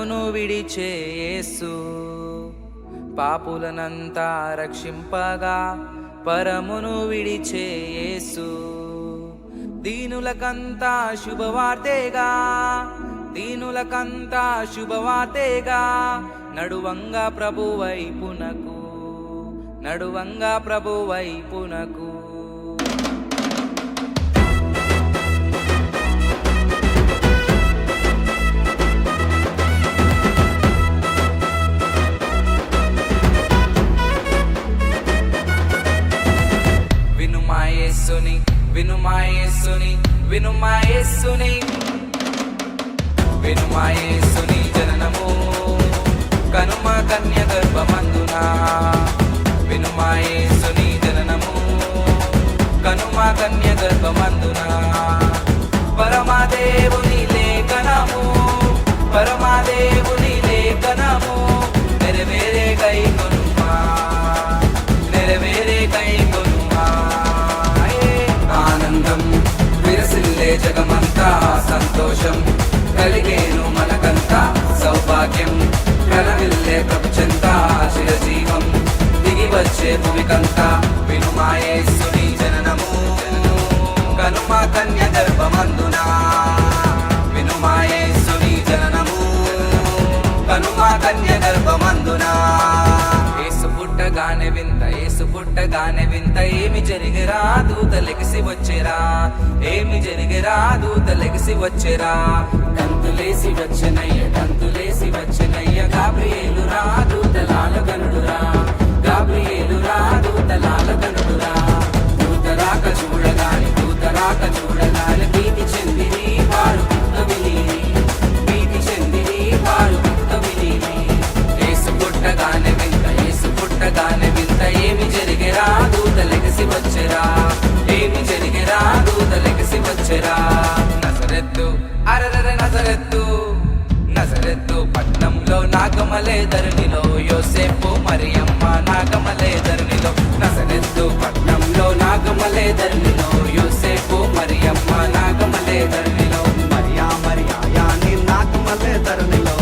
పరమును విడిచే యేసు పాపులనంతా రక్షింపగా పరమును విడిచే యేసు దీనులకంతా శుభవార్తేగా దీనులకంతా శుభవార్తేగా నడువంగా ప్రభు వైపునకు నడువంగా ప్రభు వైపునకు వినుమాయేసుని వినుమాయేసుని వినుమాయేసుని వినుమాయేసుని జననము కనుమ కన్య గర్భమందున వినుమాయేసుని జననము కనుమ కన్య గర్భమందున పరమాదేవుని లేఖనము పరమాదేవుని లేఖనము నెరవేరే కై కొనుమా నెరవేరే కై కొనుమా ఆనందం విరసిల్లే జగమంతా సంతోషం కలిగేను మనకంతా సౌభాగ్యం కలవిల్లే ప్రపంచంతా చిరజీవం దిగి వచ్చే భూమికంతా వినుమాయేసుని జననము కనుమ కన్య గర్భమందున వినుమాయేసుని జననము కనుమ కన్య గర్భమందున యేసు పుట్టగానే వింత యేసు పుట్టగానే వింత ఏమి జరిగిరా దూత లెగిసి వచ్చేరా ఏమి జరిగిరా దూత లెగిసి వచ్చేరా కంతులేసి వచ్చనయ్య గాబ్రియేలు రా దూతలాల గనుడురా గాబ్రియేలు రా దూతలాల గనుడురా దూత రాక చూడగాని భీతి చెందిని వారు విని భీతి చెందిని వారు విని యేసు పుట్టగానే వింత ఏమి జరిగిరా దూత లెగిసి వచ్చేరా ఏమి జరిగిరా దూత లెగిసి వచ్చేరా నజరెత్తు అరరర నజరెత్తు పట్నంలో నాగమలే ధరణిలో యోసేపు మరియమ్మ నాగమలే ధరణిలో నజరెత్తు పట్నంలో నాగమలే ధరణిలో యోసేపు మరియమ్మ నాగమలే ధరణిలో మరియా నీ నాగమలే ధరణిలో